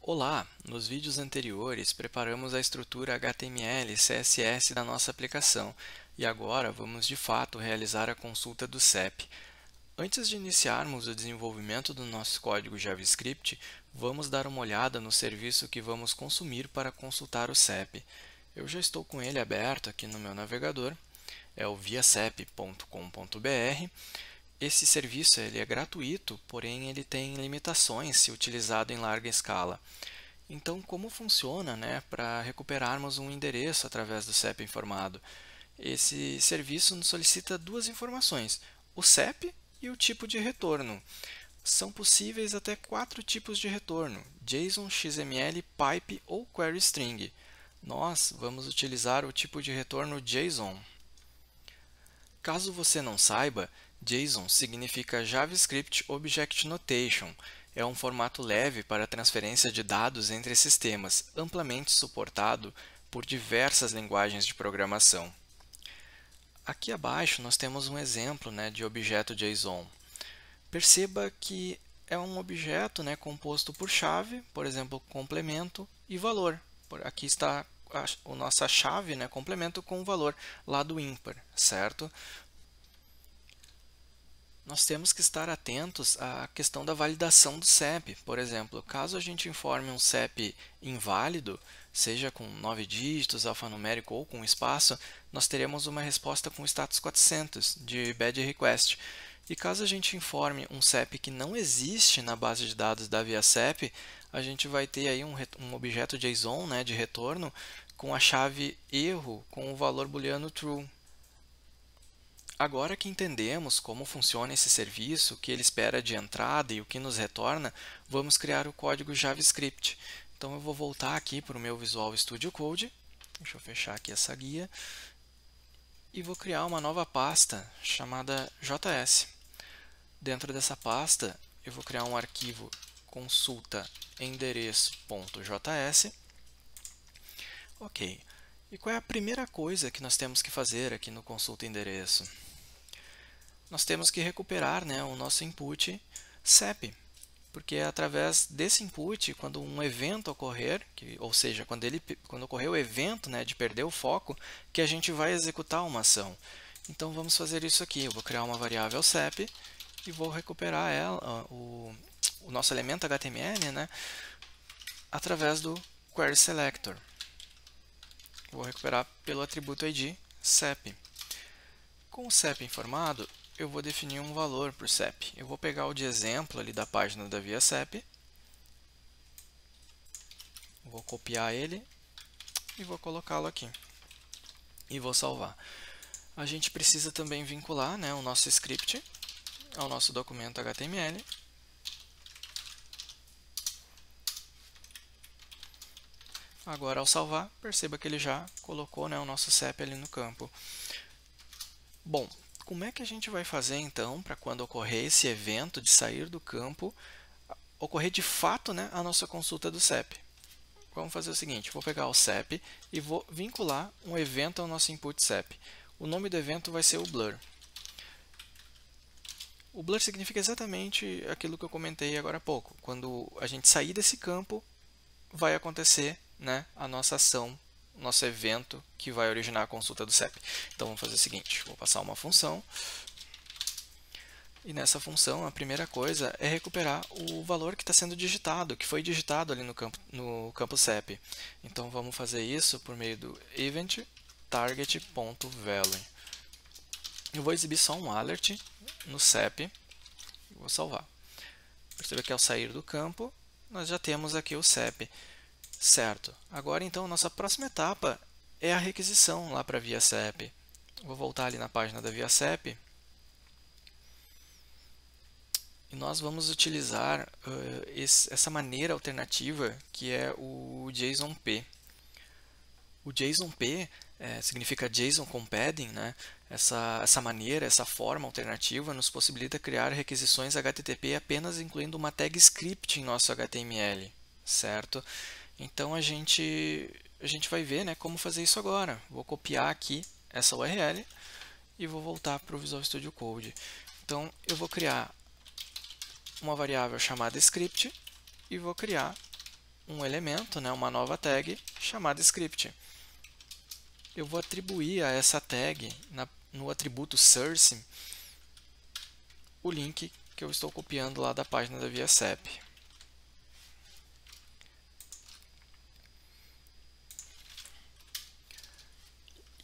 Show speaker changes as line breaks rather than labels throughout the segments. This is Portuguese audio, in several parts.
Olá! Nos vídeos anteriores, preparamos a estrutura HTML e CSS da nossa aplicação e agora vamos de fato realizar a consulta do CEP. Antes de iniciarmos o desenvolvimento do nosso código JavaScript, vamos dar uma olhada no serviço que vamos consumir para consultar o CEP. Eu já estou com ele aberto aqui no meu navegador, é o viacep.com.br. Esse serviço ele é gratuito, porém ele tem limitações se utilizado em larga escala. Então, como funciona, para recuperarmos um endereço através do CEP informado? Esse serviço nos solicita duas informações, o CEP e o tipo de retorno. São possíveis até 4 tipos de retorno, JSON, XML, Pipe ou Query String. Nós vamos utilizar o tipo de retorno JSON. Caso você não saiba, JSON significa JavaScript Object Notation. É um formato leve para transferência de dados entre sistemas, amplamente suportado por diversas linguagens de programação. Aqui abaixo nós temos um exemplo de objeto JSON. Perceba que é um objeto composto por chave, por exemplo, complemento e valor. Aqui está a nossa chave, complemento com o valor lá do ímpar, certo? Nós temos que estar atentos à questão da validação do CEP. Por exemplo, caso a gente informe um CEP inválido, seja com 9 dígitos, alfanumérico ou com espaço, nós teremos uma resposta com status 400 de bad request. E caso a gente informe um CEP que não existe na base de dados da ViaCep, a gente vai ter aí um objeto JSON de retorno com a chave erro com o valor booleano true. Agora que entendemos como funciona esse serviço, o que ele espera de entrada e o que nos retorna, vamos criar o código JavaScript. Então eu vou voltar aqui para o meu Visual Studio Code, deixa eu fechar aqui essa guia, e vou criar uma nova pasta chamada JS. Dentro dessa pasta eu vou criar um arquivo consulta endereço.js. Ok. E qual é a primeira coisa que nós temos que fazer aqui no consulta endereço? Nós temos que recuperar o nosso input CEP, porque é através desse input, quando um evento ocorrer, ou seja, quando ocorrer o evento de perder o foco, que a gente vai executar uma ação. Então vamos fazer isso aqui, eu vou criar uma variável CEP e vou recuperar o nosso elemento HTML através do Query Selector. Vou recuperar pelo atributo ID CEP. Com o CEP informado, eu vou definir um valor para o CEP. Eu vou pegar o de exemplo ali da página da ViaCep, vou copiar ele e vou colocá-lo aqui. E vou salvar. A gente precisa também vincular o nosso script ao nosso documento HTML. Agora, ao salvar, perceba que ele já colocou o nosso CEP ali no campo. Bom, como é que a gente vai fazer então para quando ocorrer esse evento de sair do campo, ocorrer de fato a nossa consulta do CEP? Vamos fazer o seguinte, vou pegar o CEP e vou vincular um evento ao nosso input CEP. O nome do evento vai ser o blur. O blur significa exatamente aquilo que eu comentei agora há pouco. Quando a gente sair desse campo, vai acontecer a nossa ação, nosso evento que vai originar a consulta do CEP. Então vamos fazer o seguinte, vou passar uma função e nessa função a primeira coisa é recuperar o valor que está sendo digitado, que foi digitado ali no campo CEP. Então vamos fazer isso por meio do event target.value. Eu vou exibir só um alert no CEP e vou salvar. Perceba que ao sair do campo, nós já temos aqui o CEP. Certo. Agora, então, nossa próxima etapa é a requisição lá para a ViaCep. Vou voltar ali na página da ViaCep. E nós vamos utilizar essa maneira alternativa que é o JSON-P. O JSON-P significa JSON com padding, Essa maneira, essa forma alternativa nos possibilita criar requisições HTTP apenas incluindo uma tag script em nosso HTML, certo? Então a gente vai ver como fazer isso agora. Vou copiar aqui essa URL e vou voltar para o Visual Studio Code. Então eu vou criar uma variável chamada script e vou criar um elemento, né, uma nova tag chamada script. Eu vou atribuir a essa tag, no atributo source, o link que eu estou copiando lá da página da ViaSAP.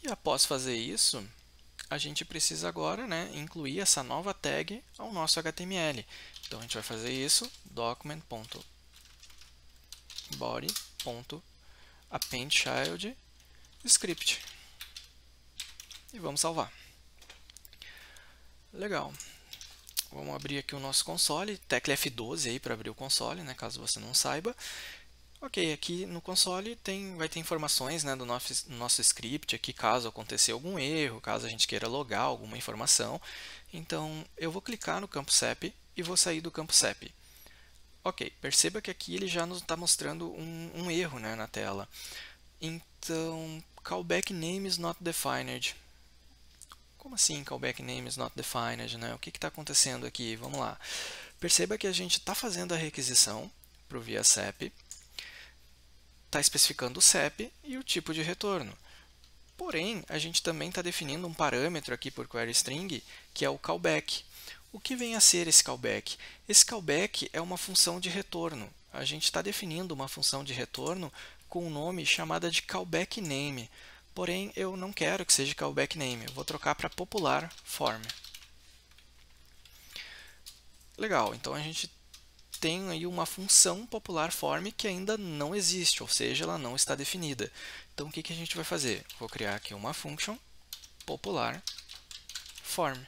E após fazer isso, a gente precisa agora, né, incluir essa nova tag ao nosso HTML. Então, a gente vai fazer isso, document.body.appendChild script. E vamos salvar. Legal. Vamos abrir aqui o nosso console, tecla F12 aí para abrir o console, né, caso você não saiba. Ok, aqui no console vai ter informações, né, do nosso script, aqui caso acontecer algum erro, caso a gente queira logar alguma informação. Então, eu vou clicar no campo CEP e vou sair do campo CEP. Ok, perceba que aqui ele já nos está mostrando um erro, né, na tela. Então, callback name is not defined. Como assim callback name is not defined, né? O que está acontecendo aqui? Vamos lá. Perceba que a gente está fazendo a requisição para o ViaSAP, está especificando o CEP e o tipo de retorno. Porém, a gente também está definindo um parâmetro aqui por queryString, que é o callback. O que vem a ser esse callback? Esse callback é uma função de retorno. A gente está definindo uma função de retorno com um nome chamada de callback name. Porém, eu não quero que seja callback name. Eu vou trocar para popular form. Legal, então a gente tem aí uma função popular form que ainda não existe, ou seja, ela não está definida. Então, o que a gente vai fazer? Vou criar aqui uma function popular form.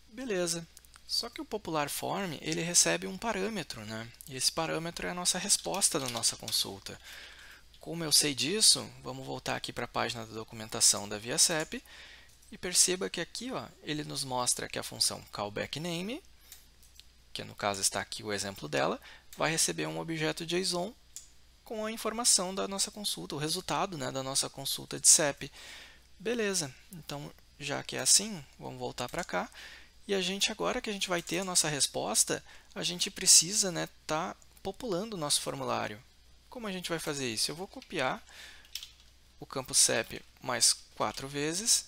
Beleza. Só que o popular form ele recebe um parâmetro, né? E esse parâmetro é a nossa resposta da nossa consulta. Como eu sei disso, vamos voltar aqui para a página da documentação da ViaSAP e perceba que aqui ó, ele nos mostra que a função callbackName, que no caso está aqui o exemplo dela, vai receber um objeto JSON com a informação da nossa consulta, o resultado, né, da nossa consulta de CEP. Beleza, então já que é assim, vamos voltar para cá. E a gente agora que a gente vai ter a nossa resposta, a gente precisa tá populando o nosso formulário. Como a gente vai fazer isso? Eu vou copiar o campo CEP mais 4 vezes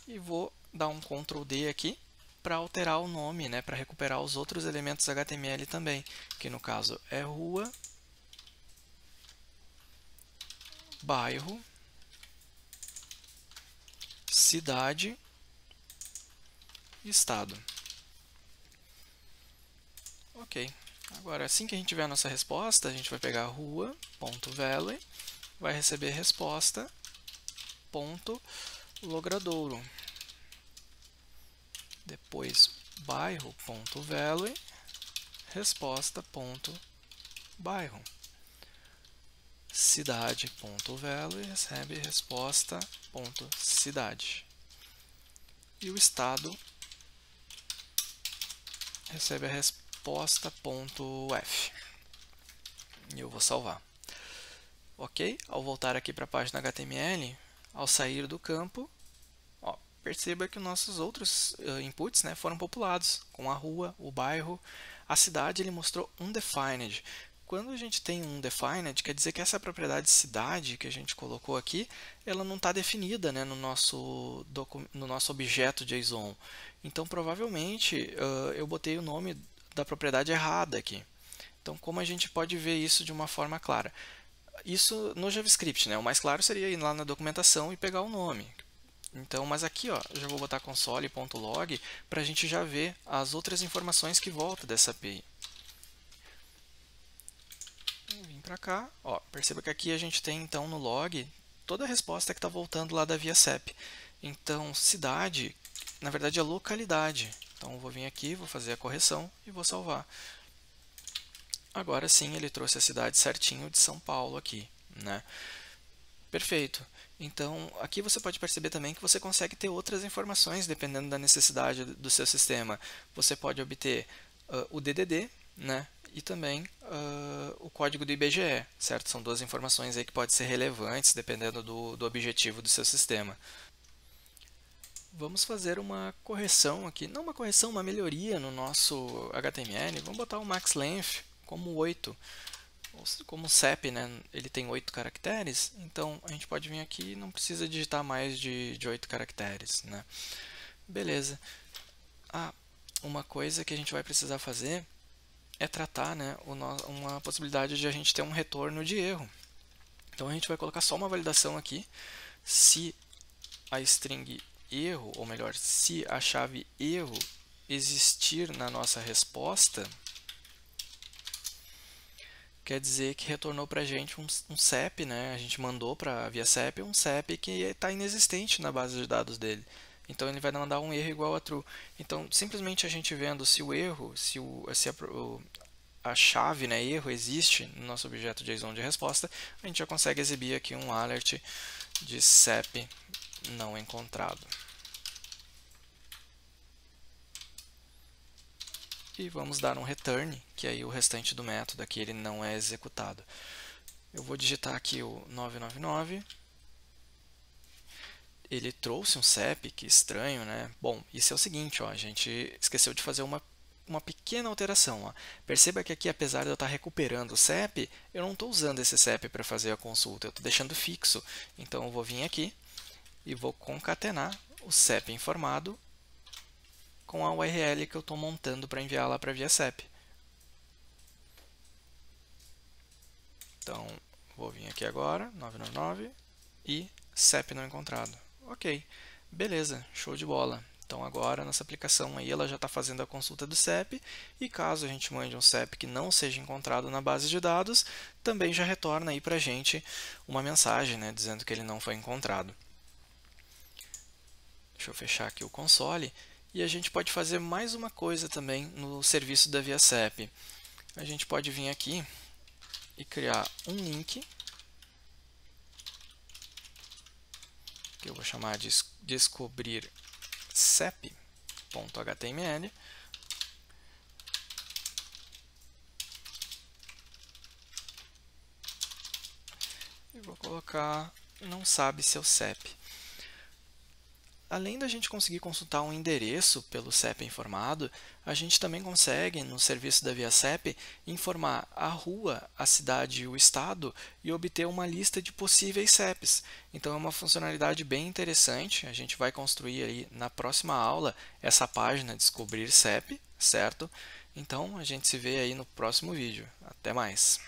e vou dar um Ctrl D aqui para alterar o nome, né, para recuperar os outros elementos HTML também, que no caso é rua, bairro, cidade e estado. Ok. Agora, assim que a gente tiver a nossa resposta, a gente vai pegar rua.value, vai receber resposta.logradouro. Depois, bairro.value, resposta.bairro. Cidade.value recebe resposta.cidade. E o estado recebe a resposta.f. E eu vou salvar. Ok? Ao voltar aqui para a página HTML, ao sair do campo, ó, perceba que os nossos outros inputs, né, foram populados, com a rua, o bairro, a cidade ele mostrou undefined. Quando a gente tem um undefined, quer dizer que essa propriedade cidade que a gente colocou aqui, ela não está definida, né, no nosso objeto JSON. Então, provavelmente, eu botei o nome da propriedade errada aqui. Então, como a gente pode ver isso de uma forma clara? Isso no JavaScript, né? O mais claro seria ir lá na documentação e pegar o nome. Então, mas aqui, ó, eu já vou botar console.log para a gente já ver as outras informações que voltam dessa API. Vim para cá, ó, perceba que aqui a gente tem então no log toda a resposta que está voltando lá da ViaSAP. Então, cidade, na verdade é localidade. Então, eu vou vir aqui, vou fazer a correção e vou salvar. Agora sim, ele trouxe a cidade certinho de São Paulo aqui, né? Perfeito. Então, aqui você pode perceber também que você consegue ter outras informações dependendo da necessidade do seu sistema. Você pode obter o DDD, né? E também o código do IBGE, certo? São duas informações aí que podem ser relevantes dependendo do objetivo do seu sistema. vamos fazer uma correção aqui, não uma correção, uma melhoria no nosso HTML. Vamos botar o max length como 8. Como o CEP, né, ele tem 8 caracteres, então a gente pode vir aqui e não precisa digitar mais de 8 caracteres, né? Beleza. Uma coisa que a gente vai precisar fazer é tratar, né, uma possibilidade de a gente ter um retorno de erro. Então a gente vai colocar só uma validação aqui, se a string erro, ou melhor, se a chave erro existir na nossa resposta, quer dizer que retornou para a gente um CEP, né? A gente mandou para via CEP um CEP que está inexistente na base de dados dele. Então ele vai mandar um erro igual a true. Então simplesmente a gente vendo se o erro, se a chave, né, erro existe no nosso objeto JSON de resposta, a gente já consegue exibir aqui um alert de CEP não encontrado. E vamos dar um return, que aí o restante do método aqui ele não é executado. Eu vou digitar aqui o 999. Ele trouxe um CEP, que estranho, né? Bom, isso é o seguinte, ó, a gente esqueceu de fazer uma pequena alteração. Ó. Perceba que aqui, apesar de eu estar recuperando o CEP, eu não estou usando esse CEP para fazer a consulta, eu estou deixando fixo. Então, eu vou vir aqui e vou concatenar o CEP informado com a URL que eu estou montando para enviar lá para a via CEP. Então, vou vir aqui agora, 999, e CEP não encontrado. Ok, beleza, show de bola. Então, agora, nossa aplicação aí, ela já está fazendo a consulta do CEP, e caso a gente mande um CEP que não seja encontrado na base de dados, também já retorna aí para a gente uma mensagem, né, dizendo que ele não foi encontrado. Deixa eu fechar aqui o console. E a gente pode fazer mais uma coisa também no serviço da via CEP. A gente pode vir aqui e criar um link, que eu vou chamar de descobrir cep.html. E vou colocar não sabe seu CEP. Além da gente conseguir consultar um endereço pelo CEP informado, a gente também consegue, no serviço da via CEP, informar a rua, a cidade e o estado e obter uma lista de possíveis CEPs. Então é uma funcionalidade bem interessante. A gente vai construir aí na próxima aula essa página Descobrir CEP, certo? Então a gente se vê aí no próximo vídeo. Até mais!